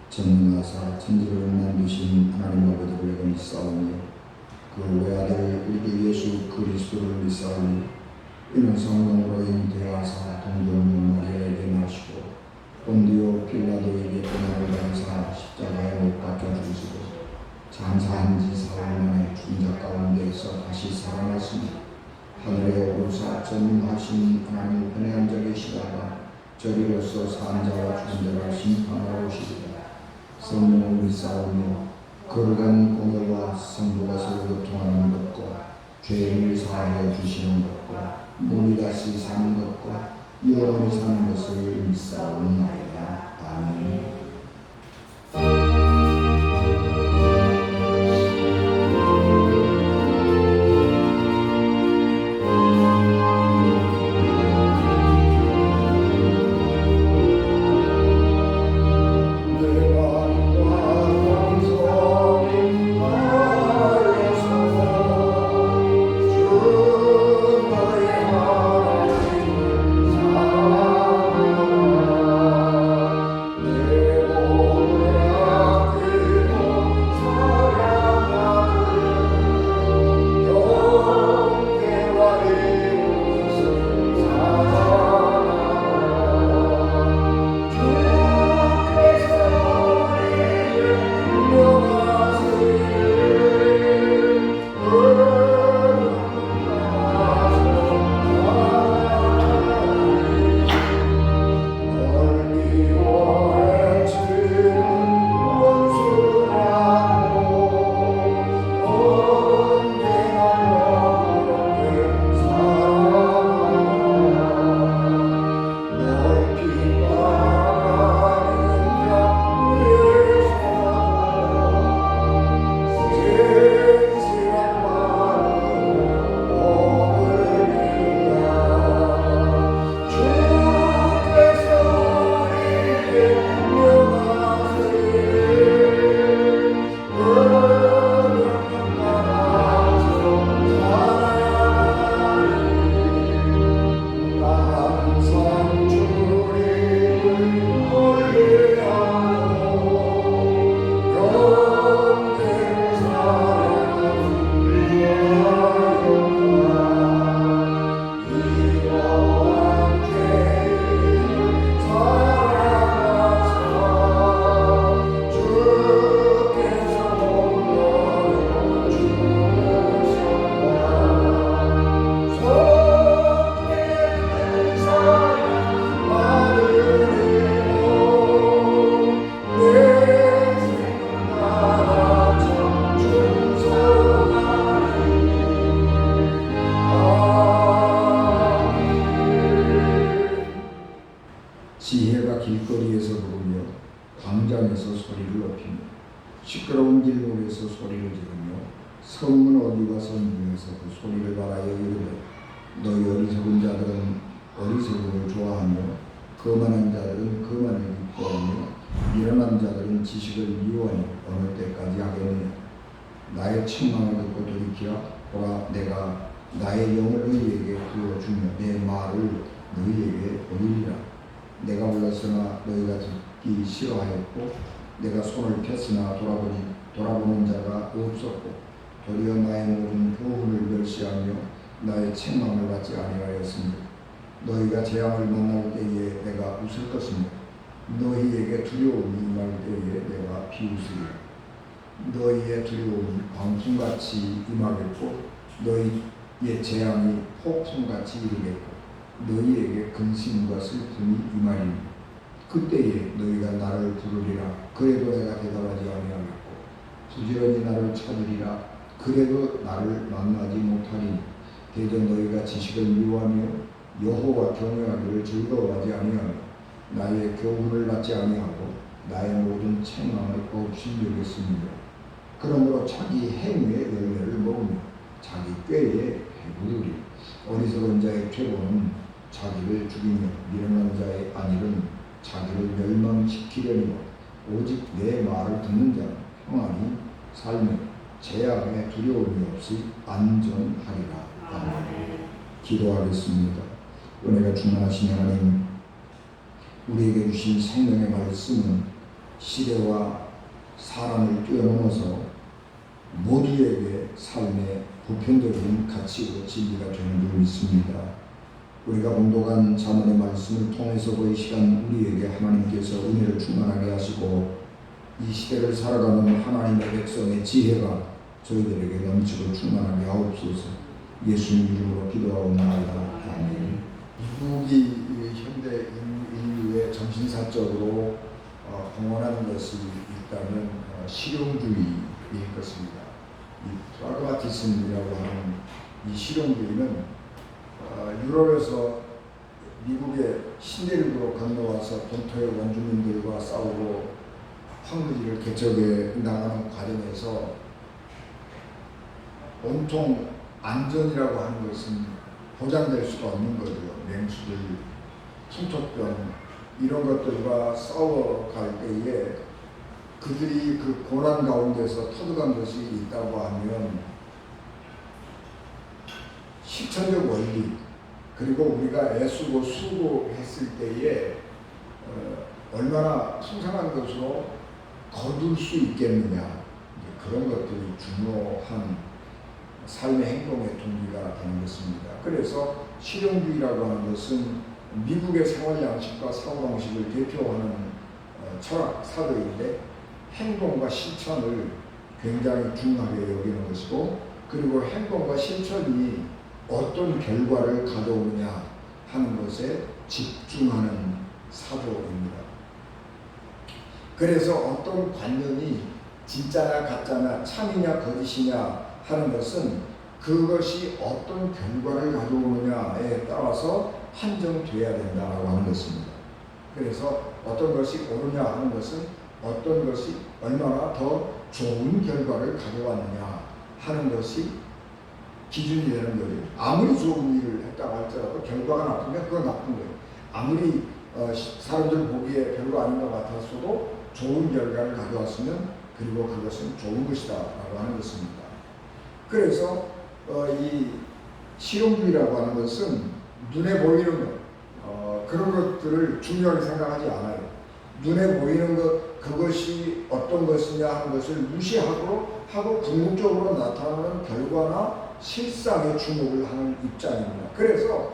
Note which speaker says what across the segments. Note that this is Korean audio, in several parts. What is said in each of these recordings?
Speaker 1: 전능하사 천지를 만드신 하나님 아버지를 믿사오며 그 외아들 우리 주 예수 그리스도를 믿사오니 이는 성령으로 잉태하사 동정녀 마리아에게 나시고 본디오 필라도에게 고난을 받으사 십자가에 못 박혀 죽으시고 장사한 지 사흘 만에 죽은 자 가운데에서 다시 살아났으니 하늘에 오르사 전능하신 하나님 편에 앉아 계시다가 저리로서 산 자와 죽은 자를 심판하러 오시리라. 성령을 믿사오며 거룩한 공회와 성도가 서로 교통하는 것과 죄를 사하여 주시는 것과 몸이 다시 사는 것과 영원히 사는 것을 믿사옵나이다. 아멘. 지혜가 길거리에서 부르며 광장에서 소리를 높이며 시끄러운 길목에서 소리를 지르며 성문 어디와 성중에서 그 소리를 말하여 이르되 너희 어리석은 자들은 어리석음을 좋아하며 거만한 자들은 거만을 기뻐하며 미련한 자들은 지식을 미워하니 어느 때까지 하겠느냐. 나의 책망을 듣고 돌이키라. 보라, 내가 나의 영을 너희에게 부어주며 내 말을 너희에게 보이리라. 내가 불렀으나 너희가 듣기 싫어하였고 내가 손을 폈으나 돌아보는 자가 없었고 도리어 나의 모든 교훈을 멸시하며 나의 책망을 받지 아니하였으니 너희가 재앙을 만날 때에 내가 웃을 것이며 너희에게 두려움이 임할 때에 내가 비웃으리라. 너희의 두려움이 광풍같이 임하겠고 너희의 재앙이 폭풍같이 이르겠고 너희에게 근심과 슬픔이 임하리니 그때에 너희가 나를 부르리라. 그래도 내가 대답하지 아니하겠고 부지런히 나를 찾으리라. 그래도 나를 만나지 못하리니 대저 너희가 지식을 미워하며 여호와 경외하기를 즐거워하지 아니하며 나의 교훈을 받지 아니하고 나의 모든 책망을 없이 여겼습니다. 그러므로 자기 행위의 열매를 먹으며 자기 꾀에 배부르리. 어리석은 자의 퇴보는 자기를 죽이며 미련한 자의 안일은 자기를 멸망시키려니와 오직 내 말을 듣는 자는 평안히 살며 재앙에 두려움이 없이 안전하리라. 아멘. 기도하겠습니다. 은혜가 충만하신 하나님, 우리에게 주신 생명의 말씀은 시대와 사람을 뛰어넘어서 모두에게 삶의 보편적인 가치고 진리가 되는 줄 믿습니다. 우리가 봉독한 잠언의 말씀을 통해서도 이 시간 우리에게 하나님께서 은혜를 충만하게 하시고 이 시대를 살아가는 하나님의 백성의 지혜가 저희들에게 넘치고 충만하게 하옵소서. 예수님 이름으로 기도하옵나이다. 아멘. 미국이 현대 인류의 정신사적으로 공헌하는 것이 있다면 실용주의일 것입니다. 이 프라그마티즘이라고 하는 이 실용주의는 유럽에서 미국의 신대륙으로 건너와서 본토의 원주민들과 싸우고 황무지를 개척해 나가는 과정에서 온통 안전이라고 하는 것은 보장될 수가 없는 거죠. 맹수들, 풍토병 이런 것들과 싸워갈 때에 그들이 그 고난 가운데서 터득한 것이 있다고 하면 실천적 원리, 그리고 우리가 애쓰고 수고했을 때에 얼마나 풍성한 것으로 거둘 수 있겠느냐, 그런 것들이 중요한 삶의 행동의 동기가 되는 것입니다. 그래서 실용주의라고 하는 것은 미국의 생활 양식과 사고방식을 대표하는 철학사도인데 행동과 실천을 굉장히 중요하게 여기는 것이고, 그리고 행동과 실천이 어떤 결과를 가져오느냐 하는 것에 집중하는 사도입니다. 그래서 어떤 관념이 진짜냐 가짜냐 참이냐 거짓이냐 하는 것은 그것이 어떤 결과를 가져오느냐에 따라서 판정돼야 된다고 하는 것입니다. 그래서 어떤 것이 옳으냐 하는 것은 어떤 것이 얼마나 더 좋은 결과를 가져왔느냐 하는 것이 기준이 되는 거예요. 아무리 좋은 일을 했다고 할지라도 결과가 나쁘면 그건 나쁜 거예요. 아무리 사람들 보기에 별거 아닌 것 같았어도 좋은 결과를 가져왔으면 그리고 그것은 좋은 것이다 라고 하는 것입니다. 그래서 이 실용주의라고 하는 것은 눈에 보이는 것, 그런 것들을 중요하게 생각하지 않아요. 눈에 보이는 것, 그것이 어떤 것이냐 하는 것을 무시하고 궁극적으로 나타나는 결과나 실상에 주목을 하는 입장입니다. 그래서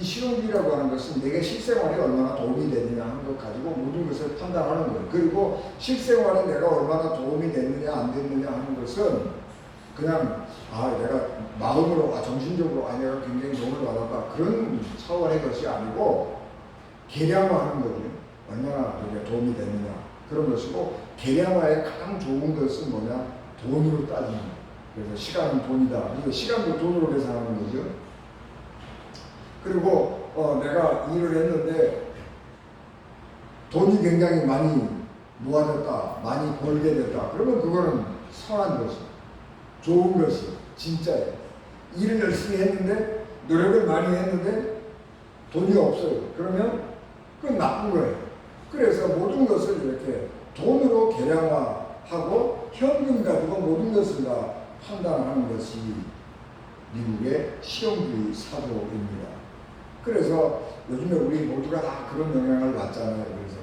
Speaker 1: 이 실용주의라고 하는 것은 내게 실생활에 얼마나 도움이 되느냐 하는 것 가지고 모든 것을 판단하는 거예요. 그리고 실생활에 내가 얼마나 도움이 됐느냐 안 됐느냐 하는 것은 그냥 내가 마음으로 정신적으로 내가 굉장히 도움을 받았다 그런 차원의 것이 아니고 계량화하는 거죠. 얼마나 도움이 됐느냐 그런 것이고, 계량화의 가장 좋은 것은 뭐냐, 돈으로 따지는 거예요. 그래서 시간은 돈이다. 그래서 시간도 돈으로 계산하는 거죠. 그리고 내가 일을 했는데 돈이 굉장히 많이 모아졌다, 많이 벌게 됐다. 그러면 그거는 선한 것이, 좋은 것이 진짜예요. 일을 열심히 했는데 노력을 많이 했는데 돈이 없어요. 그러면 그건 나쁜 거예요. 그래서 모든 것을 이렇게 돈으로 계량화하고 현금 가지고 모든 것을 다 판단하는 것이 미국의 실용주의 사도입니다. 그래서 요즘에 우리 모두가 다 그런 영향을 받잖아요. 그래서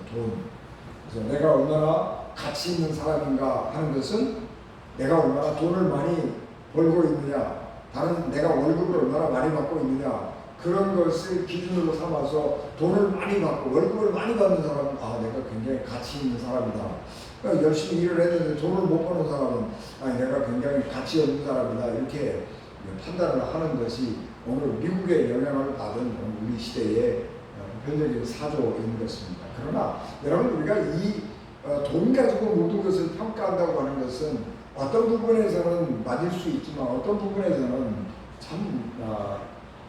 Speaker 1: 그래서 내가 얼마나 가치 있는 사람인가 하는 것은 내가 얼마나 돈을 많이 벌고 있느냐, 다른 내가 월급을 얼마나 많이 받고 있느냐, 그런 것을 기준으로 삼아서 돈을 많이 받고 월급을 많이 받는 사람은 내가 굉장히 가치 있는 사람이다. 그러니까 열심히 일을 했는데 돈을 못 버는 사람은 내가 굉장히 가치 없는 사람이다. 이렇게 판단을 하는 것이 오늘 미국의 영향을 받은 우리 시대의 보편적인 사조인 것입니다. 그러나 여러분, 우리가 이 돈 가지고 모든 것을 평가한다고 하는 것은 어떤 부분에서는 맞을 수 있지만 어떤 부분에서는 참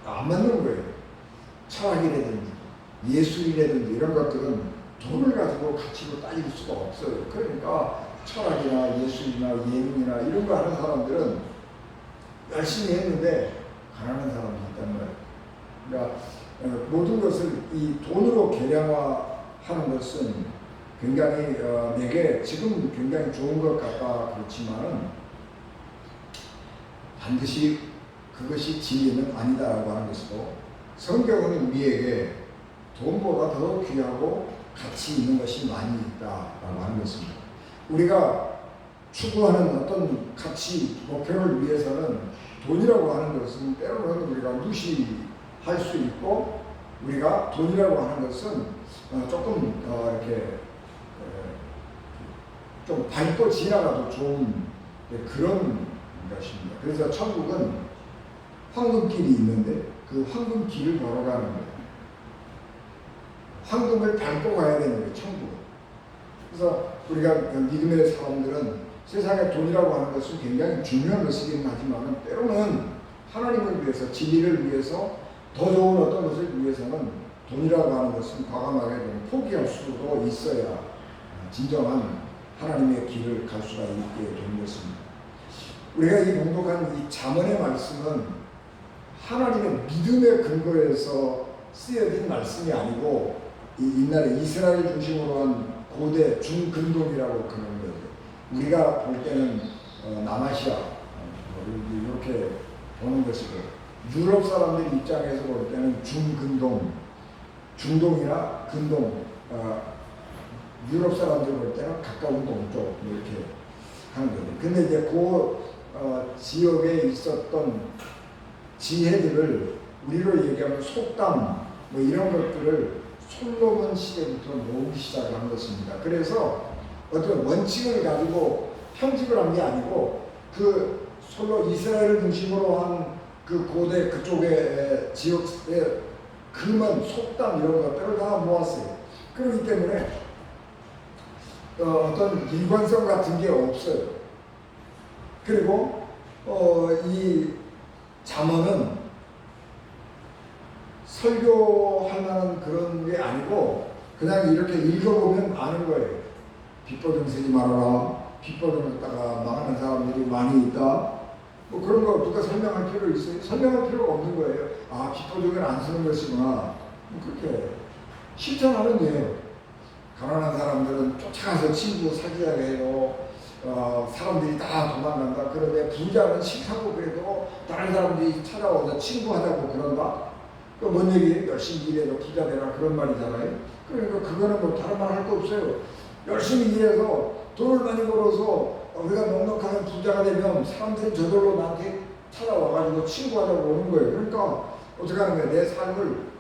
Speaker 1: 안 맞는 거예요. 철학이라든지 예술이라든지 이런 것들은 돈을 가지고 가치로 따질 수가 없어요. 그러니까 철학이나 예술이나 예능이나 이런 거 하는 사람들은 열심히 했는데 가난한 사람이 있단 말이에요. 그러니까 모든 것을 이 돈으로 계량화하는 것은 굉장히 내게 지금 굉장히 좋은 것 같다 그렇지만은 반드시 그것이 진리는 아니다라고 하는 것이고, 성경은 우리에게 돈보다 더 귀하고 가치 있는 것이 많이 있다라고 하는 것입니다. 우리가 추구하는 어떤 가치, 목표를 위해서는 돈이라고 하는 것은 때로는 우리가 무시할 수 있고, 우리가 돈이라고 하는 것은 조금 이렇게 좀 밟고 지나가도 좋은 그런 것입니다. 그래서 천국은 황금길이 있는데 그 황금길을 걸어가는 거예요. 황금을 밟고 가야 되는 거예요, 천국은. 그래서 우리가 믿음의 사람들은 세상에 돈이라고 하는 것은 굉장히 중요한 것이긴 하지만 때로는 하나님을 위해서, 진리를 위해서, 더 좋은 어떤 것을 위해서는 돈이라고 하는 것은 과감하게 포기할 수도 있어야 진정한 하나님의 길을 갈 수가 있게 되는 것입니다. 우리가 이 봉독한 이 잠언의 말씀은 하나님의 믿음의 근거에서 쓰여진 말씀이 아니고 옛날에 이스라엘 중심으로 한 고대 중근동이라고 그러는 거죠. 우리가 볼 때는 남아시아 이렇게 보는 것이고, 유럽 사람들 입장에서 볼 때는 중근동, 중동이나 근동, 유럽 사람들 볼 때는 가까운 동쪽 이렇게 하는 거죠. 근데 이제 그 지역에 있었던 지혜들을 우리로 얘기하면 속담 뭐 이런 것들을 솔로몬 시대부터 모으기 시작한 것입니다. 그래서 어떤 원칙을 가지고 편집을 한 게 아니고 그 이스라엘을 중심으로 한 그 고대 그쪽의 지역의 금은 속담 이런 것들을 다 모았어요. 그렇기 때문에 어떤 일관성 같은 게 없어요. 그리고 이 잠언은 설교할 만한 그런 게 아니고 그냥 이렇게 읽어보면 아는 거예요. 빚버둥 쓰지 말아라. 빚버둥을 따가 망하는 사람들이 많이 있다. 뭐 그런 거 누가 설명할 필요 있어요? 설명할 필요가 없는 거예요. 아, 빚버둥을 안 쓰는 것이구나. 뭐 그렇게 실천하는 예요. 가난한 사람들은 쫓아가서 친구 사귀자고 해요. 사람들이 다 도망간다. 그런데 부자는 싫다고 그래도 다른 사람들이 찾아와서 친구하자고 그런다. 그 뭔 얘기예요? 열심히 일해서 부자 되라 그런 말이잖아요. 그러니까 그거는 뭐 다른 말 할 거 없어요. 열심히 일해서 돈을 많이 벌어서 우리가 넉넉하게 부자가 되면 사람들이 저절로 나한테 찾아와가지고 친구하자고 오는 거예요. 그러니까 어떻게 하는 거예요? 내 삶을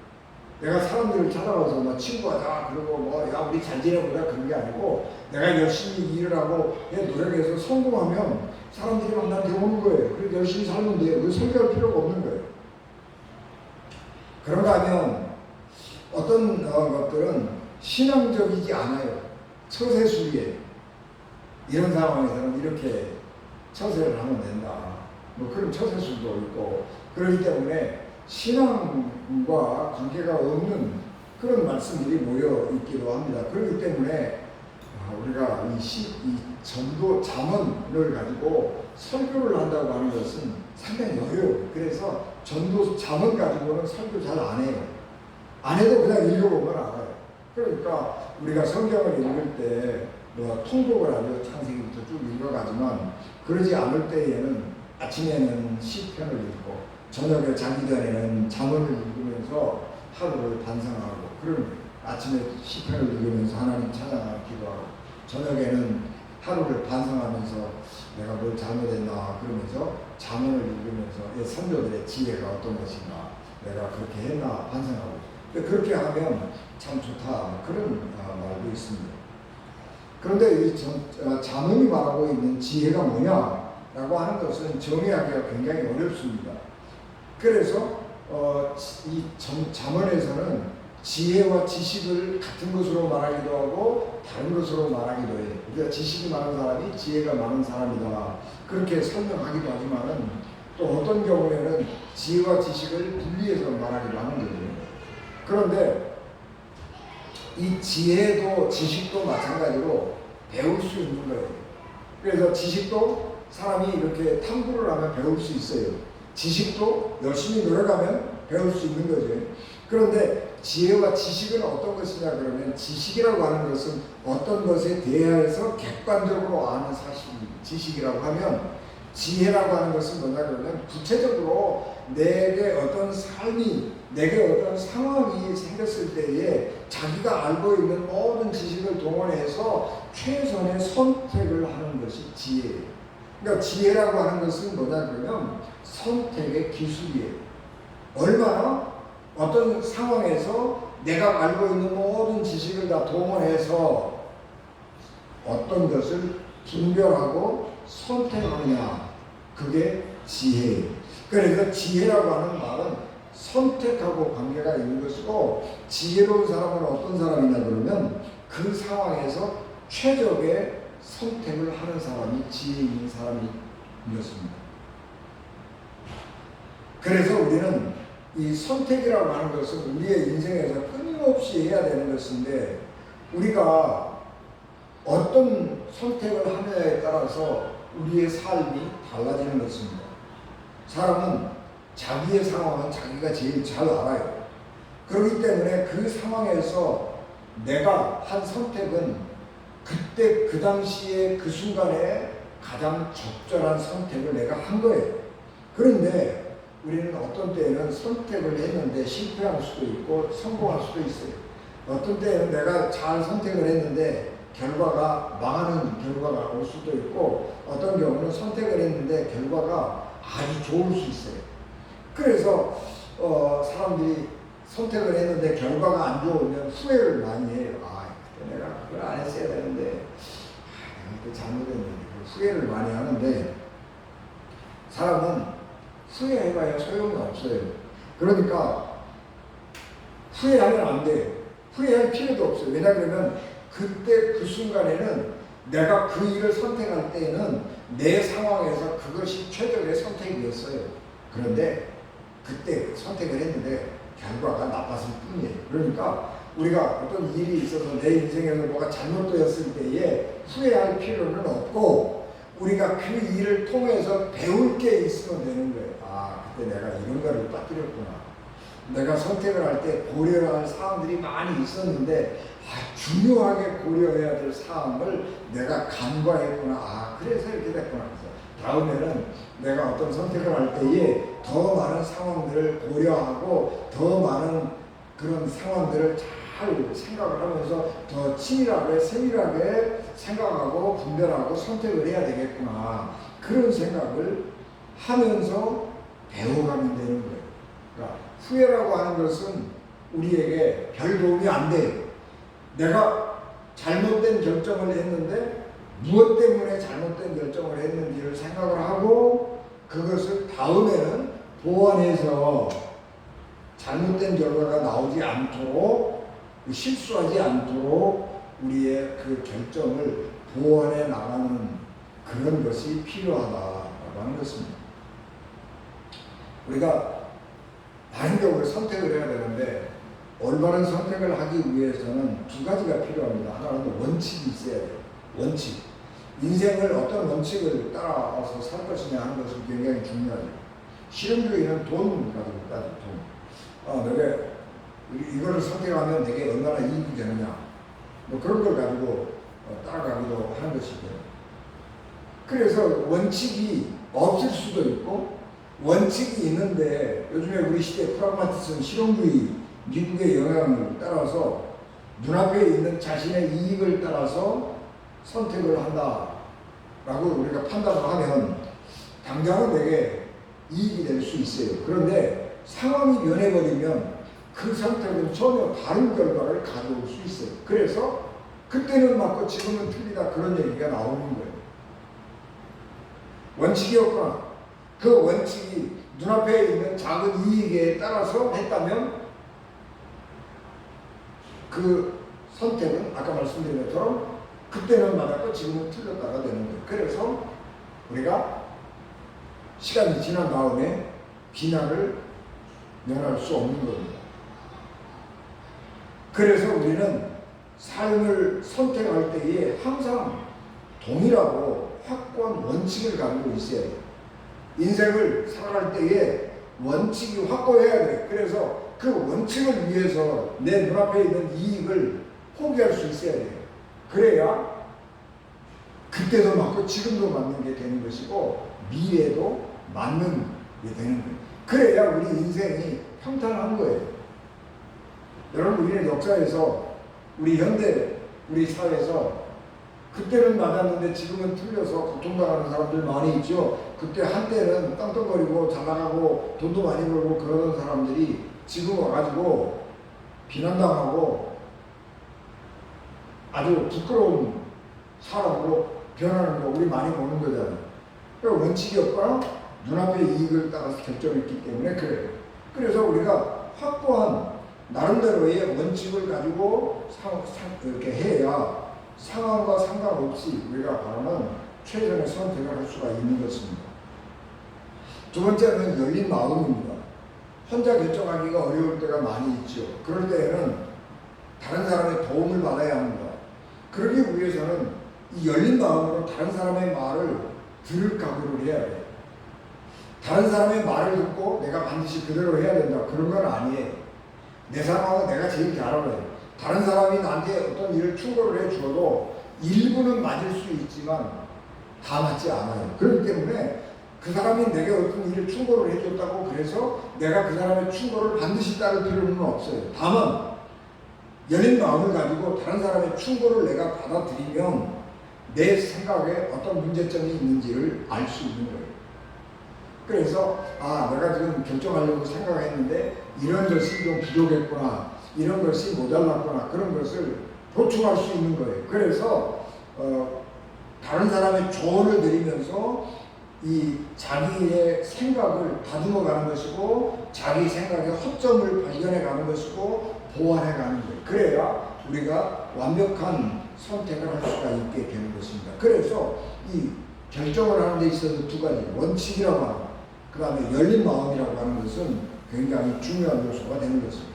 Speaker 1: 내가 사람들을 찾아와서 뭐 친구하자 그러고 뭐 야 우리 잘 지내보자 그런 게 아니고 내가 열심히 일을 하고 내 노력해서 성공하면 사람들이 막 나한테 오는 거예요. 그래서 열심히 살면 돼요. 그 설교할 필요가 없는 거예요. 그런가 하면 어떤 것들은 신앙적이지 않아요. 처세술이에요. 이런 상황에서는 이렇게 처세를 하면 된다. 뭐 그런 처세술도 있고 그렇기 때문에 신앙과 관계가 없는 그런 말씀들이 모여 있기도 합니다. 그렇기 때문에 우리가 이 전도 잠언을 가지고 설교를 한다고 하는 것은 상당히 어려워요. 그래서 전도 잠언 가지고는 설교 잘 안 해요. 안 해도 그냥 읽어보면 알아요. 그러니까 우리가 성경을 읽을 때 뭐 통독을 하죠. 창세기부터 쭉 읽어가지만 그러지 않을 때에는 아침에는 시편을 읽고 저녁에 자기 전에는 잠언을 읽으면서 하루를 반성하고 그런 아침에 시편을 읽으면서 하나님 찬양하고 기도하고 저녁에는 하루를 반성하면서 내가 뭘 잘못했나 그러면서 잠언을 읽으면서 선조들의 지혜가 어떤 것인가 내가 그렇게 했나 반성하고 그렇게 하면 참 좋다 그런 말도 있습니다. 그런데 이 잠언이 말하고 있는 지혜가 뭐냐라고 하는 것은 정의하기가 굉장히 어렵습니다. 그래서 이 잠언에서는 지혜와 지식을 같은 것으로 말하기도 하고 다른 것으로 말하기도 해요. 그러니까 지식이 많은 사람이 지혜가 많은 사람이다. 그렇게 설명하기도 하지만은 또 어떤 경우에는 지혜와 지식을 분리해서 말하기도 하는 거죠. 그런데 이 지혜도 지식도 마찬가지로 배울 수 있는 거예요. 그래서 지식도 사람이 이렇게 탐구를 하면 배울 수 있어요. 지식도 열심히 노력하면 배울 수 있는 거죠. 그런데 지혜와 지식은 어떤 것이냐 그러면 지식이라고 하는 것은 어떤 것에 대해서 객관적으로 아는 사실 지식이라고 하면 지혜라고 하는 것은 뭐냐 그러면 구체적으로 내게 어떤 삶이, 내게 어떤 상황이 생겼을 때에 자기가 알고 있는 모든 지식을 동원해서 최선의 선택을 하는 것이 지혜예요. 그러니까 지혜라고 하는 것은 뭐냐 그러면 선택의 기술이에요. 얼마나 어떤 상황에서 내가 알고 있는 모든 지식을 다 동원해서 어떤 것을 분별하고 선택하느냐, 그게 지혜예요. 그래서 지혜라고 하는 말은 선택하고 관계가 있는 것이고, 지혜로운 사람은 어떤 사람이냐 그러면 그 상황에서 최적의 선택을 하는 사람이 지혜 있는 사람인 것입니다. 그래서 우리는 이 선택이라고 하는 것은 우리의 인생에서 끊임없이 해야 되는 것인데, 우리가 어떤 선택을 하느냐에 따라서 우리의 삶이 달라지는 것입니다. 사람은 자기의 상황은 자기가 제일 잘 알아요. 그렇기 때문에 그 상황에서 내가 한 선택은 그때 그 당시에 그 순간에 가장 적절한 선택을 내가 한 거예요. 그런데 우리는 어떤 때에는 선택을 했는데 실패할 수도 있고 성공할 수도 있어요. 어떤 때에는 내가 잘 선택을 했는데 결과가 망하는 결과가 올 수도 있고, 어떤 경우는 선택을 했는데 결과가 아주 좋을 수 있어요. 그래서 사람들이 선택을 했는데 결과가 안 좋으면 후회를 많이 해요. 그때 내가 그걸 안 했어야 되는데, 내가 그때 잘못했는데, 후회를 많이 하는데, 사람은 후회해봐야 소용이 없어요. 그러니까 후회하면 안 돼요. 후회할 필요도 없어요. 왜냐하면 그때 그 순간에는 내가 그 일을 선택할 때에는 내 상황에서 그것이 최적의 선택이었어요. 그런데 그때 선택을 했는데 결과가 나빴을 뿐이에요. 그러니까 우리가 어떤 일이 있어서 내 인생에서 뭐가 잘못되었을 때에 후회할 필요는 없고, 우리가 그 일을 통해서 배울 게 있으면 되는 거예요. 그때 내가 이런 거를 빠뜨렸구나. 내가 선택을 할 때 고려할 사항들이 많이 있었는데 중요하게 고려해야 될 사항을 내가 간과했구나. 그래서 이렇게 됐구나. 그래서 다음에는 내가 어떤 선택을 할 때에 더 많은 상황들을 고려하고 더 많은 그런 상황들을 잘 생각을 하면서 더 치밀하게 세밀하게 생각하고 분별하고 선택을 해야 되겠구나. 그런 생각을 하면서 배워가면 되는 거예요. 그러니까 후회라고 하는 것은 우리에게 별 도움이 안 돼요. 내가 잘못된 결정을 했는데 무엇 때문에 잘못된 결정을 했는지를 생각을 하고 그것을 다음에는 보완해서 잘못된 결과가 나오지 않도록, 실수하지 않도록 우리의 그 결정을 보완해 나가는 그런 것이 필요하다라고 하는 것입니다. 우리가 많은 경우에 선택을 해야 되는데 올바른 선택을 하기 위해서는 두 가지가 필요합니다. 하나는 원칙이 있어야 돼요. 원칙. 인생을 어떤 원칙을 따라서 살 것이냐 하는 것은 굉장히 중요하죠. 실용주의는 돈 가지고 따져, 돈. 내가 이거를 선택하면 내게 얼마나 이익이 되느냐, 뭐 그런 걸 가지고 따라가기도 하는 것이죠. 그래서 원칙이 없을 수도 있고, 원칙이 있는데 요즘에 우리 시대 프라그마티즘 실용주의 미국의 영향을 따라서 눈앞에 있는 자신의 이익을 따라서 선택을 한다라고 우리가 판단을 하면 당장은 내게 이익이 될 수 있어요. 그런데 상황이 변해버리면 그 선택은 전혀 다른 결과를 가져올 수 있어요. 그래서 그때는 맞고 지금은 틀리다, 그런 얘기가 나오는 거예요. 원칙이 없거나 그 원칙이 눈앞에 있는 작은 이익에 따라서 했다면 그 선택은 아까 말씀드린 것처럼 그때는 맞았고 지금은 틀렸다가 되는 거예요. 그래서 우리가 시간이 지난 다음에 비난을 면할 수 없는 겁니다. 그래서 우리는 삶을 선택할 때에 항상 동일하고 확고한 원칙을 가지고 있어야 돼요. 인생을 살아갈 때에 원칙이 확고해야 돼요. 그래서 그 원칙을 위해서 내 눈앞에 있는 이익을 포기할 수 있어야 돼요. 그래야 그때도 맞고 지금도 맞는 게 되는 것이고, 미래도 맞는 게 되는 거예요. 그래야 우리 인생이 평탄한 거예요. 여러분, 우리는 역사에서 우리 현대 우리 사회에서 그때는 맞았는데 지금은 틀려서 고통당하는 사람들 많이 있죠. 그때 한때는 떵떵거리고 잘 나가고 돈도 많이 벌고 그러는 사람들이 지금 와가지고 비난당하고 아주 부끄러운 사람으로 변하는 거 우리 많이 보는 거잖아요. 그러니까 원칙이 없거나 눈앞의 이익을 따라서 결정했기 때문에 그래요. 그래서 우리가 확고한 나름대로의 원칙을 가지고 이렇게 해야 상황과 상관없이 우리가 바라는 최선의 선택을 할 수가 있는 것입니다. 두 번째는 열린 마음입니다. 혼자 결정하기가 어려울 때가 많이 있죠. 그럴 때에는 다른 사람의 도움을 받아야 합니다. 그러기 위해서는 이 열린 마음으로 다른 사람의 말을 들을 각오를 해야 돼요. 다른 사람의 말을 듣고 내가 반드시 그대로 해야 된다, 그런 건 아니에요. 내 상황은 내가 제일 잘 알아요. 다른 사람이 나한테 어떤 일을 충고를 해주어도 일부는 맞을 수 있지만 다 맞지 않아요. 그렇기 때문에 그 사람이 내게 어떤 일을 충고를 해줬다고 그래서 내가 그 사람의 충고를 반드시 따를 필요는 없어요. 다만 열린 마음을 가지고 다른 사람의 충고를 내가 받아들이면 내 생각에 어떤 문제점이 있는지를 알 수 있는 거예요. 그래서 내가 지금 결정하려고 생각했는데 이런 것이 좀 부족했구나, 이런 것이 모자랐구나, 그런 것을 보충할 수 있는 거예요. 그래서 다른 사람의 조언을 드리면서 이 자기의 생각을 다듬어 가는 것이고 자기 생각의 허점을 발견해 가는 것이고 보완해 가는 거예요. 그래야 우리가 완벽한 선택을 할 수가 있게 되는 것입니다. 그래서 이 결정을 하는 데 있어서 두 가지, 원칙이라고 하는, 그 다음에 열린 마음이라고 하는 것은 굉장히 중요한 요소가 되는 것입니다.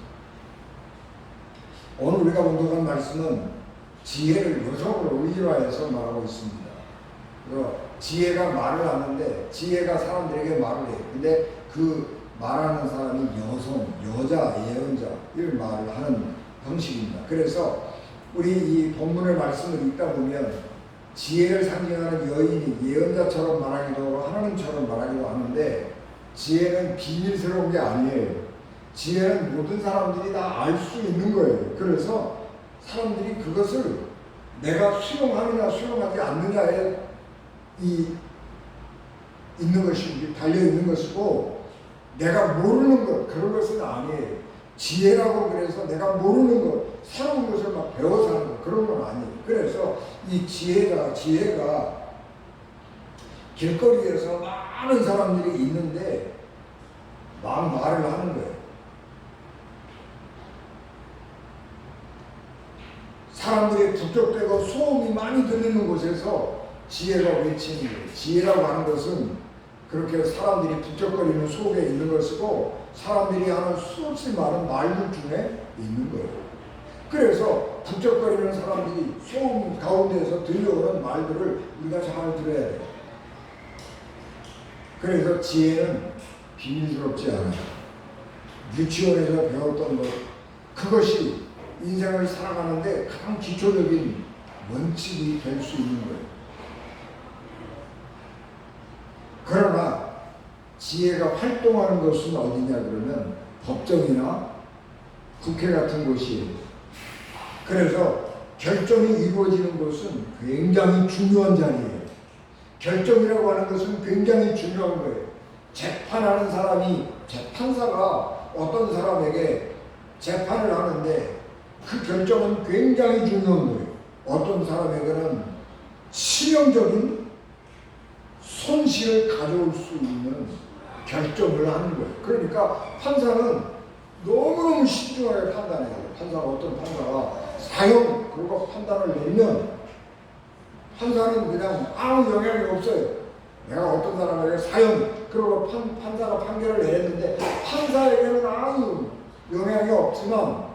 Speaker 1: 오늘 우리가 본독한 말씀은 지혜를 여성으로 의존해서 말하고 있습니다. 지혜가 말을 하는데 지혜가 사람들에게 말을 해요. 근데 그 말하는 사람이 여성, 여자, 예언자 이런 말을 하는 형식입니다. 그래서 우리 이 본문의 말씀을 읽다 보면 지혜를 상징하는 여인이 예언자처럼 말하기도 하나님처럼 말하기도 하는데 지혜는 비밀스러운 게 아니에요. 지혜는 모든 사람들이 다 알 수 있는 거예요. 그래서 사람들이 그것을 내가 수용하느냐 수용하지 않느냐에 있는 것이 달려 있는 것이고 내가 모르는 것 그런 것은 아니에요. 지혜라고 그래서 내가 모르는 것 새로운 것을 막 배워서 하는 것 그런 건 아니에요. 그래서 이 지혜가 길거리에서 많은 사람들이 있는데 막 말을 하는 거예요. 사람들이 북적대고 소음이 많이 들리는 곳에서 지혜가 외치는 거예요. 지혜라고 하는 것은 그렇게 사람들이 북적거리는 속에 있는 것이고 사람들이 하는 수없이 많은 말들 중에 있는 거예요. 그래서 북적거리는 사람들이 소음 가운데에서 들려오는 말들을 우리가 잘 들어야 돼요. 그래서 지혜는 비밀스럽지 않아요. 유치원에서 배웠던 것 그것이 인생을 살아가는데 가장 기초적인 원칙이 될 수 있는 거예요. 그러나 지혜가 활동하는 것은 어디냐 그러면 법정이나 국회 같은 곳이에요. 그래서 결정이 이루어지는 것은 굉장히 중요한 자리예요. 결정이라고 하는 것은 굉장히 중요한 거예요. 재판하는 사람이 재판사가 어떤 사람에게 재판을 하는데 그 결정은 굉장히 중요한 거예요. 어떤 사람에게는 치명적인 손실을 가져올 수 있는 결정을 하는 거예요. 그러니까 판사는 너무너무 신중하게 판단해야 돼요. 어떤 판사가 사형 그리고 판단을 내면 판사는 그냥 아무 영향이 없어요. 내가 어떤 사람에게 사형 그리고 판사가 판결을 내렸는데 판사에게는 아무 영향이 없지만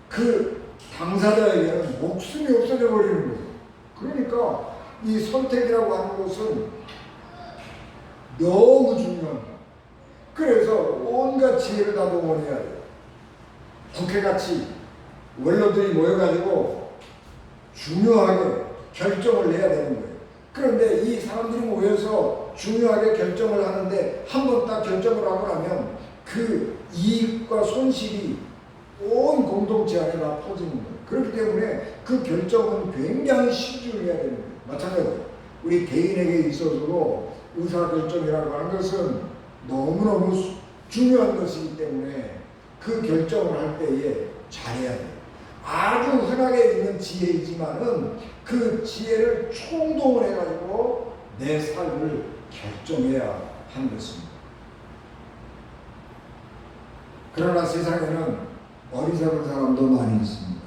Speaker 1: 그 당사자에게는 목숨이 없어져 버리는 거예요. 그러니까 이 선택이라고 하는 것은 너무 중요합니다. 그래서 온갖 지혜를 다 동원해야 돼요. 국회같이 원로들이 모여가지고 중요하게 결정을 내야 되는 거예요. 그런데 이 사람들이 모여서 중요하게 결정을 하는데 한 번 딱 결정을 하고 나면 그 이익과 손실이 온 공동체 안에 다 퍼지는 거예요. 그렇기 때문에 그 결정은 굉장히 신중해야 되는 거예요. 마찬가지로 우리 개인에게 있어서도 의사결정이라고 하는 것은 너무너무 중요한 것이기 때문에 그 결정을 할 때에 잘해야 돼요. 아주 흔하게 있는 지혜이지만은 그 지혜를 총동을 해가지고 내 삶을 결정해야 하는 것입니다. 그러나 세상에는 어리석은 사람도 많이 있습니다.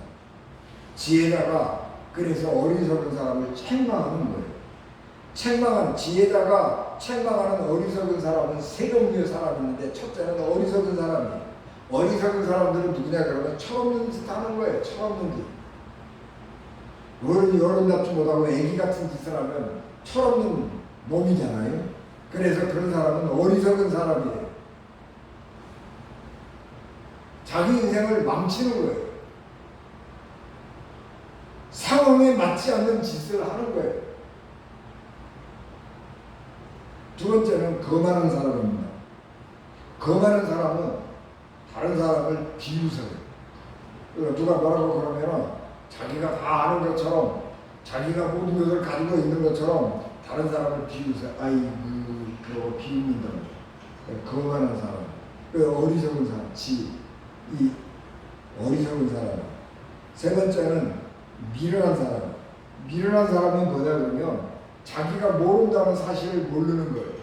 Speaker 1: 지혜자가 그래서 어리석은 사람을 책망하는 거예요. 지혜자가 책망하는 어리석은 사람은 세 종류의 사람이 있는데, 첫째는 어리석은 사람이에요. 어리석은 사람들은 누구냐 그러면 철없는 짓 하는 거예요. 철없는 짓. 어른 잡지 못하고 애기 같은 짓을 하면 철없는 몸이잖아요. 그래서 그런 사람은 어리석은 사람이에요. 자기 인생을 망치는 거예요. 상황에 맞지 않는 짓을 하는 거예요. 두 번째는 거만한 사람입니다. 거만한 사람은 다른 사람을 비웃어요. 누가 뭐라고 그러면 자기가 다 아는 것처럼, 자기가 모든 것을 가지고 있는 것처럼 다른 사람을 비웃어요. 아이고, 그거 비웃는다. 거만한 사람, 어리석은 사람, 이 어리석은 사람. 세 번째는 미련한 사람. 미련한 사람은 뭐냐 그러면 자기가 모른다는 사실을 모르는 거예요.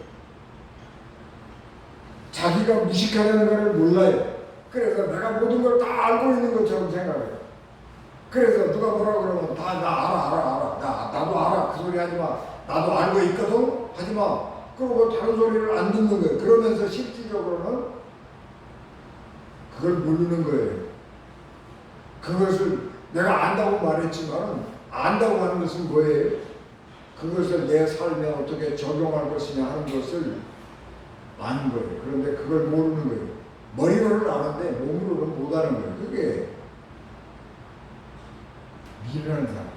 Speaker 1: 자기가 무식하다는 것을 몰라요. 그래서 내가 모든 걸 다 알고 있는 것처럼 생각해요. 그래서 누가 뭐라 그러면 다 나 알아. 나도 알아. 그 소리 하지 마. 나도 알고 있거든. 하지 마. 그러고 다른 소리를 안 듣는 거예요. 그러면서 실질적으로는 그걸 모르는 거예요. 그것을 내가 안다고 말했지만 안다고 하는 것은 뭐예요? 그것을 내 삶에 어떻게 적용할 것이냐 하는 것을 아는 거예요. 그런데 그걸 모르는 거예요. 머리로는 아는데 몸으로는 못하는 거예요. 그게 미련한 사람.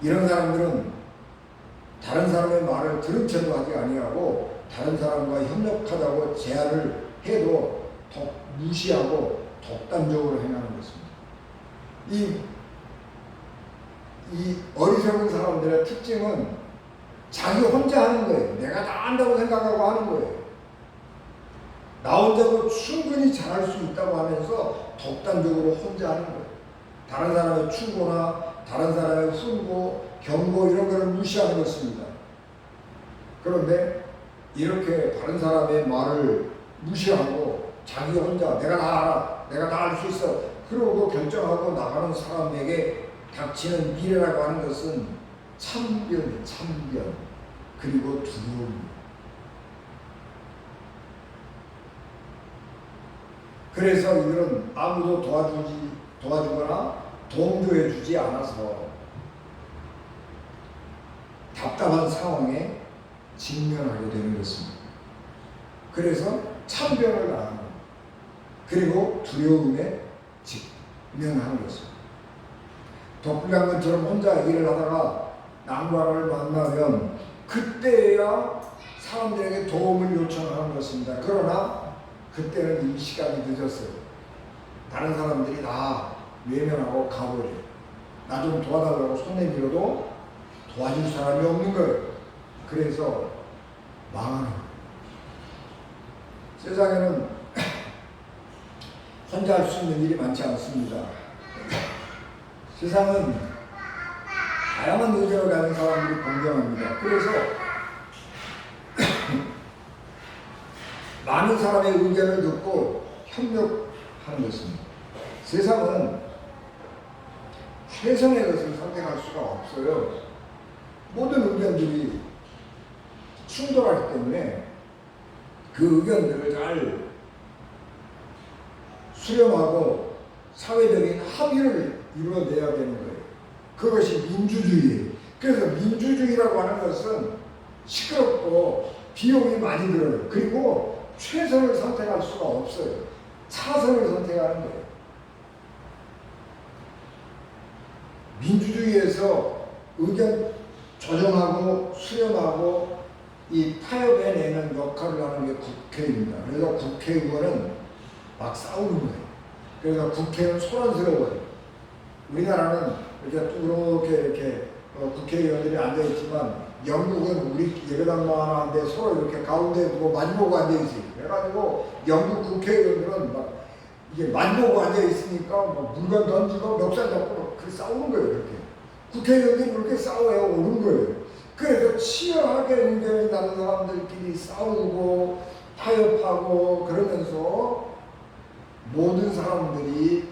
Speaker 1: 이런 사람들은 다른 사람의 말을 들은 채도 하지 아니하고 다른 사람과 협력하자고 제안을 해도 무시하고 독단적으로 행하는 것입니다. 이 어리석은 사람들의 특징은 자기 혼자 하는 거예요. 내가 다 안다고 생각하고 하는 거예요. 나 혼자도 충분히 잘할 수 있다고 하면서 독단적으로 혼자 하는 거예요. 다른 사람의 충고나 다른 사람의 훈고, 경고 이런 것을 무시하는 것입니다. 그런데 이렇게 다른 사람의 말을 무시하고 자기 혼자 내가 다 알아, 내가 다 알 수 있어 그러고 결정하고 나가는 사람에게 닥치는 미래라고 하는 것은 참변, 그리고 두려움. 그래서 이들은 아무도 도와주거나 동조해 주지 않아서 답답한 상황에 직면하게 되는 것입니다. 그래서 참변을 당하는 것, 그리고 두려움에 직면하는 것입니다. 덕불량 것처럼 혼자 일을 하다가 난관을 만나면 그때야 사람들에게 도움을 요청하는 것입니다. 그러나 그때는 이미 시간이 늦었어요. 다른 사람들이 다 외면하고 가버려요. 나 좀 도와달라고 손 내밀어도 도와줄 사람이 없는 거예요. 그래서 망하는 거예요. 세상에는 혼자 할 수 있는 일이 많지 않습니다. 세상은 다양한 의견을 가진 사람들이 공존합니다. 그래서 많은 사람의 의견을 듣고 협력하는 것입니다. 세상은 최선의 것을 선택할 수가 없어요. 모든 의견들이 충돌하기 때문에 그 의견들을 잘 수렴하고 사회적인 합의를 이루어내야 되는 거예요. 그것이 민주주의예요. 그래서 민주주의라고 하는 것은 시끄럽고 비용이 많이 들어요. 그리고 최선을 선택할 수가 없어요. 차선을 선택하는 거예요. 민주주의에서 의견 조정하고 수렴하고 이 타협해내는 역할을 하는 게 국회입니다. 그래서 국회의원은 막 싸우는 거예요. 그래서 국회는 소란스러워요. 우리나라는 이렇게 국회의원들이 앉아있지만 영국은 우리 예배당만 하는데 서로 이렇게 가운데 두고 마주보고 앉아있어요. 그래가지고 영국 국회의원들은 막 이게 마주보고 앉아있으니까 막 물건 던지고 멱살 잡고 그렇게 싸우는 거예요. 이렇게. 국회의원들이 그렇게 싸워야 오는 거예요. 그래서 치열하게 의견이 다른 사람들끼리 싸우고 타협하고 그러면서 모든 사람들이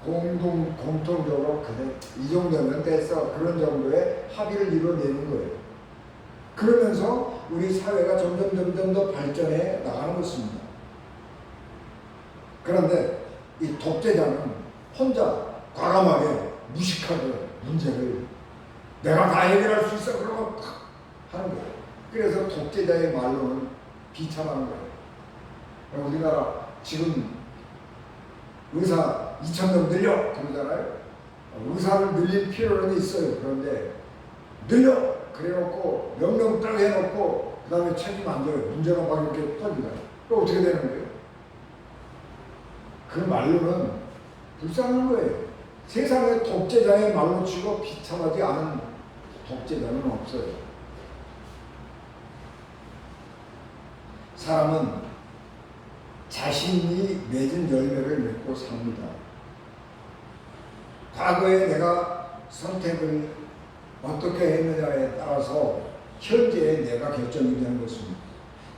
Speaker 1: 공통적으로 그래 이 정도면 됐어 그런 정도의 합의를 이뤄내는 거예요. 그러면서 우리 사회가 점점 더 발전해 나가는 것입니다. 그런데 이 독재자는 혼자 과감하게 무식하게 문제를 내가 다 해결할 수 있어 그러고 하는 거예요. 그래서 독재자의 말로는 비참한 거예요. 우리나라 지금 의사 2,000명 늘려 그러잖아요. 의사를 늘릴 필요는 있어요. 그런데 늘려 그래놓고 명령 딱 해놓고 그 다음에 책임 안 져요. 문제가 막 이렇게 터진다. 또 어떻게 되는 거예요? 그 말로는 불쌍한 거예요. 세상에 독재자의 말로 치고 비참하지 않은 독재자는 없어요. 사람은 자신이 맺은 열매를 맺고 삽니다. 과거에 내가 선택을 어떻게 했느냐에 따라서 현재의 내가 결정이 되는 것입니다.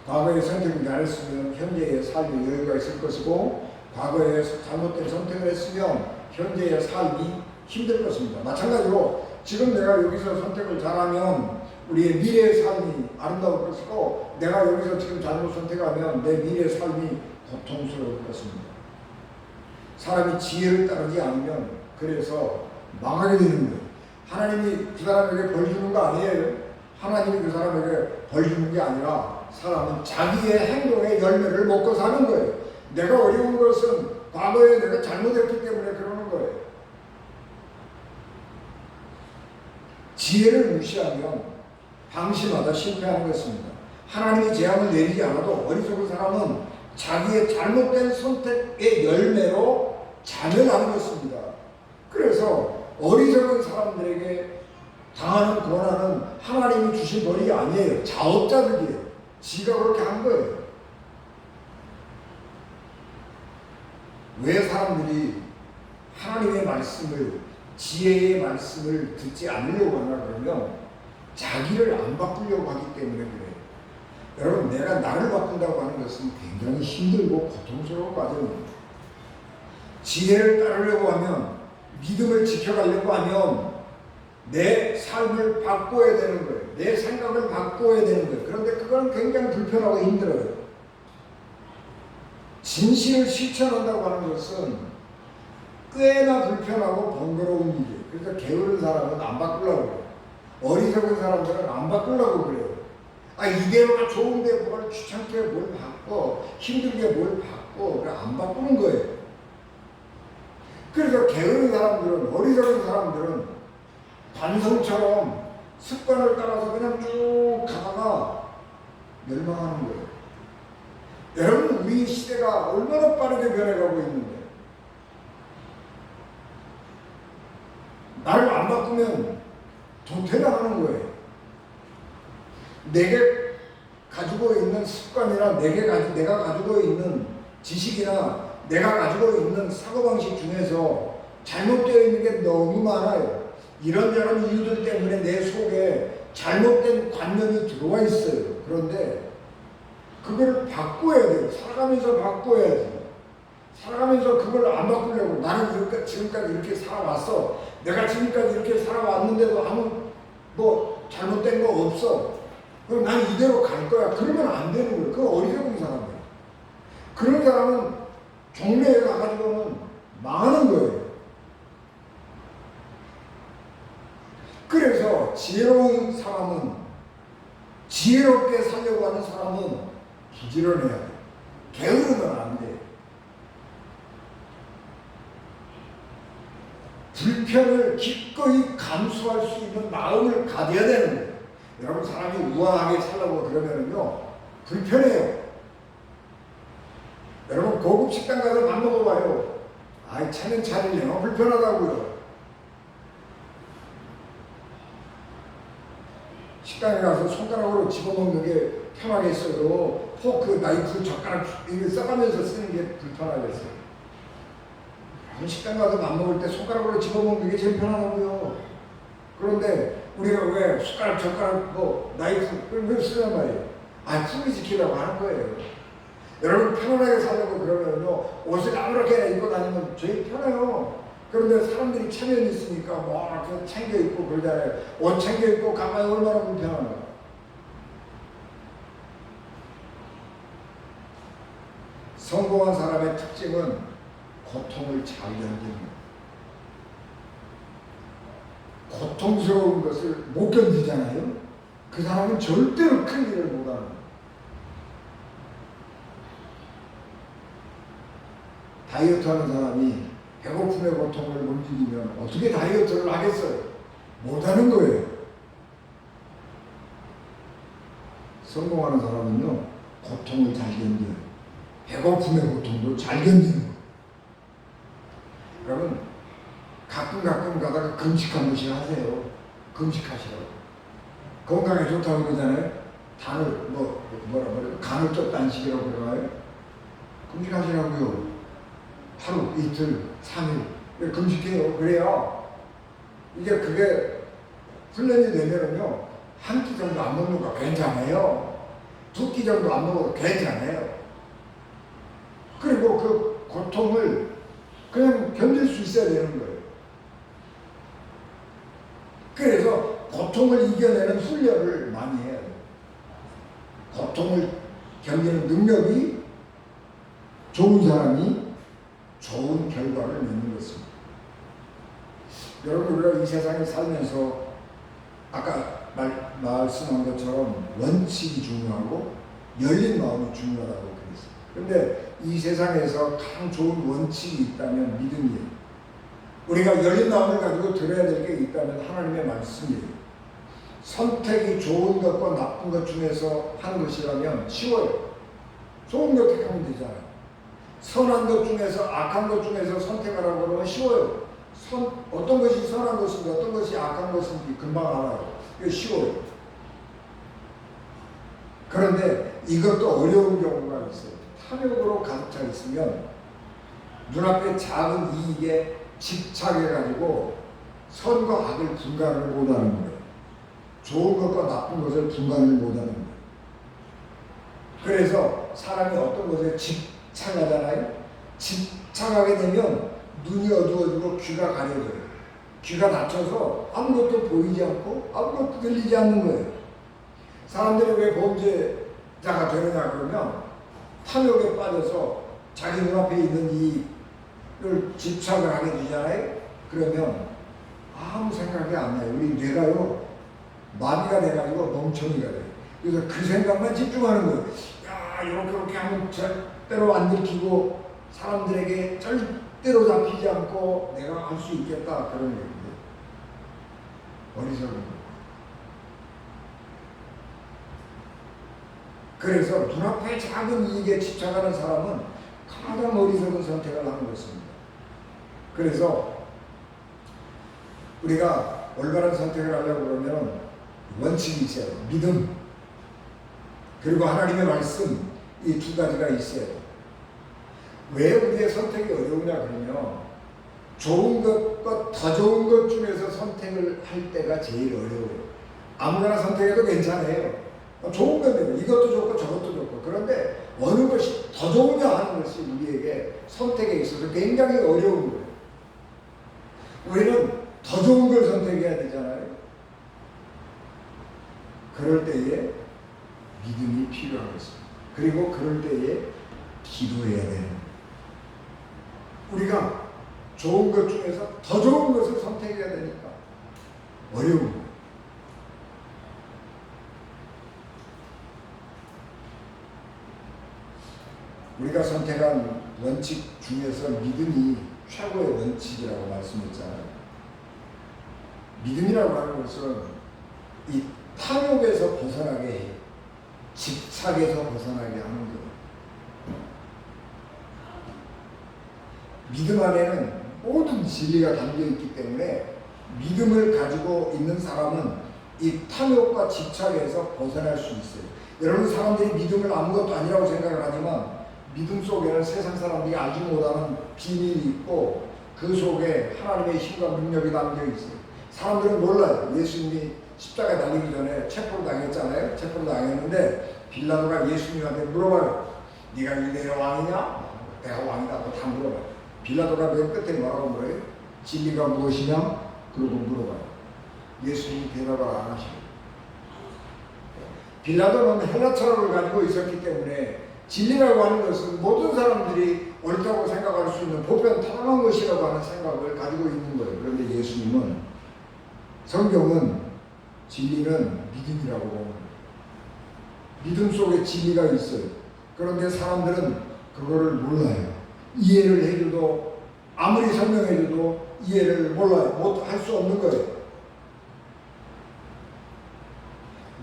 Speaker 1: 과거에 선택을 잘했으면 현재의 삶에 여유가 있을 것이고 과거에 잘못된 선택을 했으면 현재의 삶이 힘들 것입니다. 마찬가지로 지금 내가 여기서 선택을 잘하면 우리의 미래의 삶이 아름다울 것이고 내가 여기서 지금 잘못 선택하면 내 미래의 삶이 고통스러울 것입니다. 사람이 지혜를 따르지 않으면 그래서 망하게 되는 거예요. 하나님이 그 사람에게 벌 주는 거 아니에요. 하나님이 그 사람에게 벌 주는 게 아니라 사람은 자기의 행동의 열매를 먹고 사는 거예요. 내가 어려운 것은 과거에 내가 잘못했기 때문에 그러는 거예요. 지혜를 무시하면 방심하다 실패하는 것입니다. 하나님이 재앙을 내리지 않아도 어리석은 사람은 자기의 잘못된 선택의 열매로 자멸하는 것입니다. 그래서 어리석은 사람들에게 당하는 고난은 하나님이 주신 벌이 아니에요. 자업자득이에요. 지가 그렇게 한 거예요. 왜 사람들이 하나님의 말씀을 지혜의 말씀을 듣지 않으려고 하나 그러면 자기를 안 바꾸려고 하기 때문에 그래요. 여러분 내가 나를 바꾼다고 하는 것은 굉장히 힘들고 고통스러운 과정입니다. 지혜를 따르려고 하면 믿음을 지켜가려고 하면 내 삶을 바꿔야 되는 거예요. 내 생각을 바꿔야 되는 거예요. 그런데 그건 굉장히 불편하고 힘들어요. 진실을 실천한다고 하는 것은 꽤나 불편하고 번거로운 일이에요. 그래서 게으른 사람은 안 바꾸려고 그래요. 어리석은 사람들은 안 바꾸려고 그래요. 이대로가 좋은데 뭘 귀찮게 뭘 바꿔 힘들게 뭘 바꿔 그래 안 바꾸는 거예요. 그래서 게으른 사람들은 어리석은 사람들은 관성처럼 습관을 따라서 그냥 쭉 가다가 멸망하는 거예요. 여러분 우리 시대가 얼마나 빠르게 변해가고 있는데 나를 안 바꾸면 도태당하는 거예요. 내게 가지고 있는 습관이나 내가 가지고 있는 지식이나 내가 가지고 있는 사고방식 중에서 잘못되어 있는 게 너무 많아요. 이런저런 이유들 때문에 내 속에 잘못된 관념이 들어와 있어요. 그런데 그걸 바꿔야 돼요. 살아가면서 바꿔야지. 살아가면서 그걸 안 바꾸려고 나는 지금까지 이렇게 살아왔어. 내가 지금까지 이렇게 살아왔는데도 아무 잘못된 거 없어. 그럼 난 이대로 갈 거야. 그러면 안 되는 거예요. 그건 어리석은 사람이에요. 그런 사람은 종교에 가가지고는 망하는 거예요. 그래서 지혜로운 사람은 지혜롭게 살려고 하는 사람은 부지런해야 돼요. 게으르면 안 돼요. 불편을 기꺼이 감수할 수 있는 마음을 가져야 되는 거예요. 여러분, 사람이 우아하게 살라고 그러면은요, 불편해요. 여러분, 고급 식당 가서 밥 먹어봐요. 아이, 차는 차리려면 불편하다고요. 식당에 가서 손가락으로 집어먹는 게 편하겠어도 포크, 나이프, 젓가락 이거 써가면서 쓰는 게 불편하겠어요. 식당 가서 밥 먹을 때 손가락으로 집어먹는 게 제일 편하다고요. 그런데 우리가 왜 숟가락, 젓가락, 나이프 왜 쓰란 말이에요? 품위 지키려고 하는 거예요. 여러분, 편안하게 살려고 그러면요, 옷을 아무렇게나 입고 다니면 제일 편해요. 그런데 사람들이 체면이 있으니까 이렇게 챙겨 입고 그러잖아요. 옷 챙겨 입고 가만히 얼마나 불편하나. 성공한 사람의 특징은 고통을 잘 견디는 거예요. 고통스러운 것을 못 견디잖아요. 그 사람은 절대로 큰 일을 못하는 거예요. 다이어트 하는 사람이 배고픔의 고통을 못 이기면 어떻게 다이어트를 하겠어요? 못하는 거예요. 성공하는 사람은요, 고통을 잘 견뎌요. 배고픔의 고통도 잘 견디는 거예요. 여러분, 가끔 가다가 금식 한 번씩 하세요. 금식하시라고. 건강에 좋다고 그러잖아요. 단을 간을 쫓 단식이라고 그러나요? 금식하시라고요. 하루, 이틀, 3일 금식해요. 그래야 그게 훈련이 되면은요, 한 끼 정도 안 먹는 거 괜찮아요. 2끼 정도 안 먹어도 괜찮아요. 그리고 그 고통을 그냥 견딜 수 있어야 되는 거예요. 그래서 고통을 이겨내는 훈련을 많이 해야 돼요. 고통을 견디는 능력이 좋은 사람이 좋은 결과를 맺는 것입니다. 여러분, 우리가 이 세상에 살면서 아까 말씀한 것처럼 원칙이 중요하고 열린 마음이 중요하다고 그랬어요. 그런데 이 세상에서 가장 좋은 원칙이 있다면 믿음이에요. 우리가 열린 마음을 가지고 들어야 될 게 있다면 하나님의 말씀이에요. 선택이 좋은 것과 나쁜 것 중에서 하는 것이라면 쉬워요. 좋은 것 택하면 되잖아요. 선한 것 중에서 악한 것 중에서 선택하라고 그러면 쉬워요. 어떤 것이 선한 것인지 어떤 것이 악한 것인지 금방 알아요. 이거 쉬워요. 그런데 이것도 어려운 경우가 있어요. 탐욕으로 가득 차 있으면 눈앞에 작은 이익에 집착해가지고 선과 악을 분간을 못하는 거예요. 좋은 것과 나쁜 것을 분간을 못하는 거예요. 그래서 사람이 어떤 것에 집착하잖아요. 집착하게 되면 눈이 어두워지고 귀가 가려져요. 귀가 닫혀서 아무것도 보이지 않고 아무것도 들리지 않는 거예요. 사람들이 왜 범죄자가 되느냐 그러면 탐욕에 빠져서 자기 눈앞에 있는 이익을 집착을 하게 되잖아요. 그러면 아무 생각이 안 나요. 우리 뇌가요, 마비가 돼가지고 멍청이가 돼요. 그래서 그 생각만 집중하는 거예요. 야, 이렇게 하면 절대로 안 들키고 사람들에게 절대로 잡히지 않고 내가 할 수 있겠다, 그런 얘기인데 어리석은 거예요. 그래서 눈앞에 작은 이익에 집착하는 사람은 가장 어리석은 선택을 하는 것입니다. 그래서 우리가 올바른 선택을 하려고 그러면 원칙이 있어요. 믿음, 그리고 하나님의 말씀, 이 두 가지가 있어요. 왜 우리의 선택이 어려우냐 그러면 좋은 것과 더 좋은 것 중에서 선택을 할 때가 제일 어려워요. 아무거나 선택해도 괜찮아요. 좋은 건데 이것도 좋고 저것도 좋고. 그런데 어느 것이 더 좋으냐 하는 것이 우리에게 선택에 있어서 굉장히 어려운 거예요. 우리는 더 좋은 걸 선택해야 되잖아요. 그럴 때에 믿음이 필요한 것입니다. 그리고 그럴 때에 기도해야 되는 거예요. 우리가 좋은 것 중에서 더 좋은 것을 선택해야 되니까 어려운 거예요. 우리가 선택한 원칙 중에서 믿음이 최고의 원칙이라고 말씀했잖아요. 믿음이라고 하는 것은 이 탐욕에서 벗어나게 해요. 집착에서 벗어나게 하는 거예요. 믿음 안에는 모든 진리가 담겨 있기 때문에 믿음을 가지고 있는 사람은 이 탐욕과 집착에서 벗어날 수 있어요. 여러분, 사람들이 믿음을 아무것도 아니라고 생각을 하지만 믿음 속에는 세상 사람들이 알지 못하는 비밀이 있고 그 속에 하나님의 힘과 능력이 담겨 있어요. 사람들은 몰라요. 예수님이 십자가에 달리기 전에 체포를 당했잖아요. 체포를 당했는데 빌라도가 예수님한테 물어봐요. 네가 유대인의 왕이냐? 내가 왕이라고 다 물어봐요. 빌라도가 맨 끝에 뭐라고 물어요? 진리가 무엇이냐? 그러고 물어봐요. 예수님이 대답을 안 하시고. 빌라도는 헬라 철학을 가지고 있었기 때문에 진리라고 하는 것은 모든 사람들이 옳다고 생각할 수 있는 보편 타당한 것이라고 하는 생각을 가지고 있는 거예요. 그런데 예수님은, 성경은 진리는 믿음이라고 봅니다. 믿음 속에 진리가 있어요. 그런데 사람들은 그거를 몰라요. 이해를 해줘도, 아무리 설명해줘도 이해를 몰라요. 못 할 수 없는 거예요.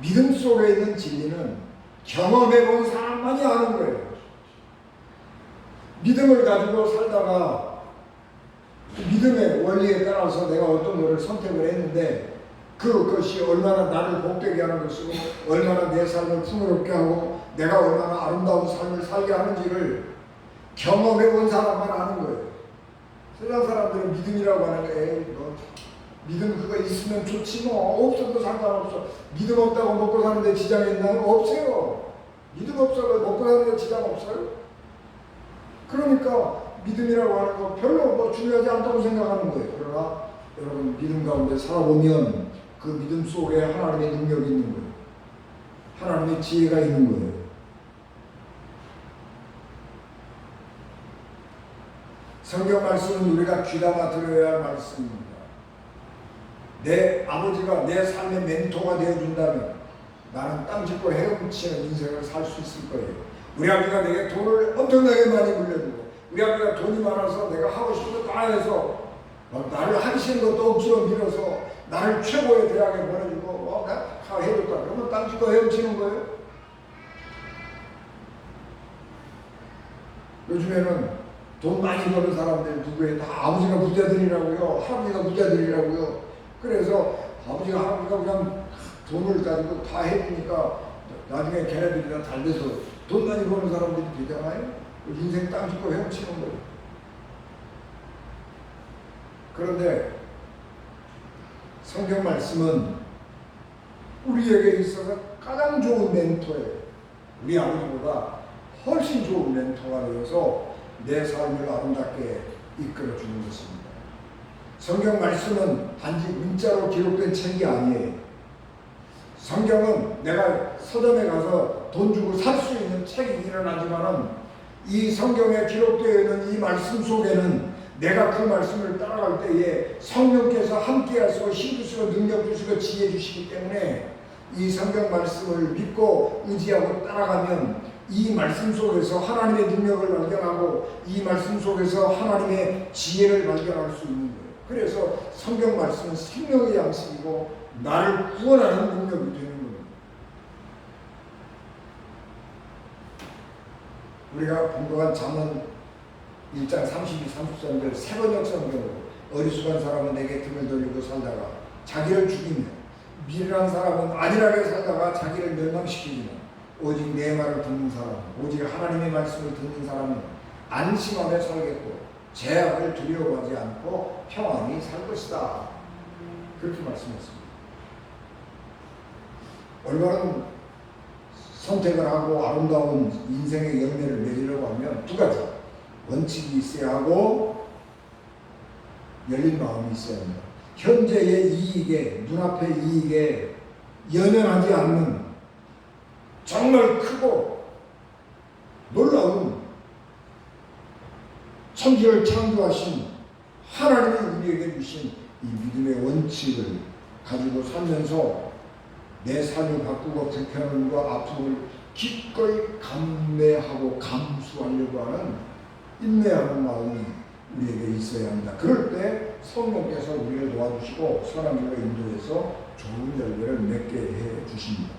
Speaker 1: 믿음 속에 있는 진리는 경험해본 사람만이 아는 거예요. 믿음을 가지고 살다가 믿음의 원리에 따라서 내가 어떤 것을 선택을 했는데 그것이 얼마나 나를 복되게 하는 것이고 얼마나 내 삶을 풍요롭게 하고 내가 얼마나 아름다운 삶을 살게 하는지를 경험해본 사람만 아는 거예요. 세상 사람들은 믿음이라고 하는 게 믿음 그거 있으면 좋지 뭐 없어도 상관없어. 믿음 없다고 먹고 사는데 지장이 있나요? 없어요. 믿음 없어도 먹고 사는데 지장 없어요? 그러니까 믿음이라고 하는 거 별로 뭐 중요하지 않다고 생각하는 거예요. 그러나 여러분, 믿음 가운데 살아보면 그 믿음 속에 하나님의 능력이 있는 거예요. 하나님의 지혜가 있는 거예요. 성경 말씀은 우리가 귀담아 들어야 할 말씀입니다. 내 아버지가 내 삶의 멘토가 되어준다면 나는 땅짓고 헤엄치는 인생을 살 수 있을 거예요. 우리 아버지가 내게 돈을 엄청나게 많이 물려주고 우리 아버지가 돈이 많아서 내가 하고 싶은 거 다 해서 나를 하기 싫은 것도 억지로 밀어서 나를 최고의 대학에 보내주고 다 해줬다. 그러면 땅짓고 헤엄치는 거예요. 요즘에는 돈 많이 버는 사람들 누구예요? 다 아버지가 부자들이라고요. 할아버지가 부자들이라고요. 그래서 아버지가 할아버지가 그냥 돈을 가지고 다 해주니까 나중에 걔네들이 다 잘 돼서 돈 많이 버는 사람들이 되잖아요. 인생 땅짓고 헤엄치는 거예요. 그런데 성경 말씀은 우리에게 있어서 가장 좋은 멘토예요. 우리 아버지보다 훨씬 좋은 멘토가 되어서 내 삶을 아름답게 이끌어주는 것입니다. 성경 말씀은 단지 문자로 기록된 책이 아니에요. 성경은 내가 서점에 가서 돈 주고 살 수 있는 책이기는 하지만은 이 성경에 기록되어 있는 이 말씀 속에는 내가 그 말씀을 따라갈 때에 성령께서 함께 하시고 힘 주시고 능력 주시고 지혜 주시기 때문에 이 성경 말씀을 믿고 의지하고 따라가면 이 말씀 속에서 하나님의 능력을 발견하고 이 말씀 속에서 하나님의 지혜를 발견할 수 있는 거예요. 그래서 성경 말씀은 생명의 양식이고 나를 구원하는 능력이 되는 겁니다. 우리가 공부한 잠언 1장 32, 33절 세번역 성경으로 어리숙한 사람은 내게 등을 돌리고 살다가 자기를 죽이며 미련한 사람은 안일하게 살다가 자기를 멸망시키지만 오직 내 말을 듣는 사람, 오직 하나님의 말씀을 듣는 사람은 안심하며 살겠고 죄악을 두려워하지 않고 평안히 살 것이다. 그렇게 말씀했습니다. 올바른 선택을 하고 아름다운 인생의 열매를 맺으려고 하면 두 가지 원칙이 있어야 하고 열린 마음이 있어야 합니다. 현재의 이익에, 눈앞의 이익에 연연하지 않는 정말 크고 놀라운 천지를 창조하신 하나님이 우리에게 주신 이 믿음의 원칙을 가지고 살면서 내 삶을 바꾸고 불편함과 아픔을 기꺼이 감내하고 감수하려고 하는 인내하는 마음이 우리에게 있어야 합니다. 그럴 때 성령께서 우리를 도와주시고 선한 길로 인도해서 좋은 열매를 맺게 해 주십니다.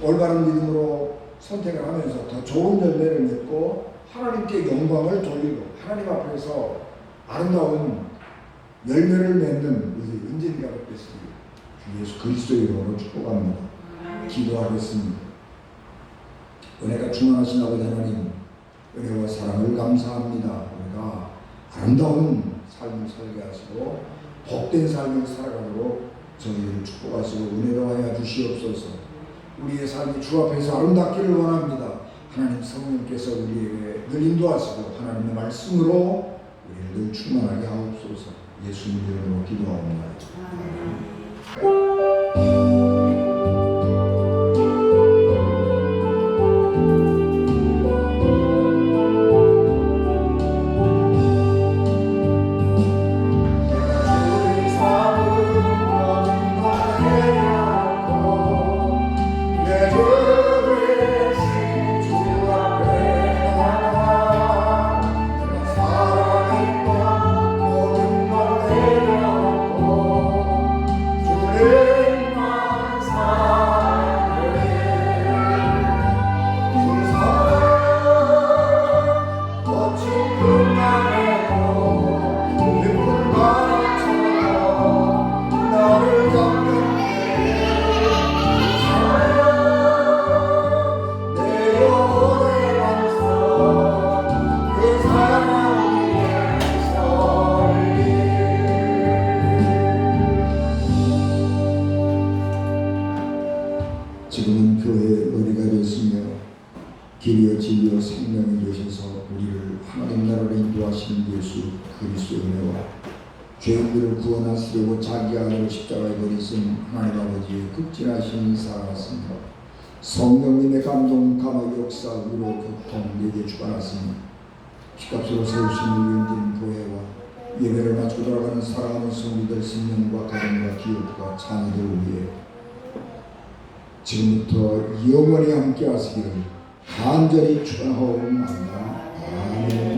Speaker 1: 올바른 믿음으로 선택을 하면서 더 좋은 열매를 맺고 하나님께 영광을 돌리고 하나님 앞에서 아름다운 열매를 맺는 우리 은진이가 됐습니다. 주 예수 그리스도의 이름으로 축복합니다. 기도하겠습니다. 은혜가 충만하신 아버지 하나님, 은혜와 사랑을 감사합니다. 우리가 아름다운 삶을 살게 하시고 복된 삶을 살아가도록 저희를 축복하시고 은혜로 하여 주시옵소서. 우리의 삶이 주 앞에서 아름답기를 원합니다. 하나님 성령께서 우리에게 늘 인도하시고 하나님의 말씀으로 우리를 늘 충만하게 하옵소서. 예수님 이름으로 기도합니다. 지금은 교회의 머리가 되었으며 길이요 진리요 생명이 되셔서 우리를 하나님 나라로 인도하시는 예수 그리스도의 은혜와 죄인들을 구원하시려고 자기 아들을 십자가에 버리신 하나님 아버지의 극진하신 사랑하십니다. 성령님의 감동 감화 역사 위로 교통 내게 주관하시니 피값으로 세우신 유인된 교회와 예배를 마치고 돌아가는 사랑하는 성도들 생명과 가정과 기업과 자녀들 위해 지금부터 영원히 함께 하시기를 간절히 축원하옵나이다. 아멘.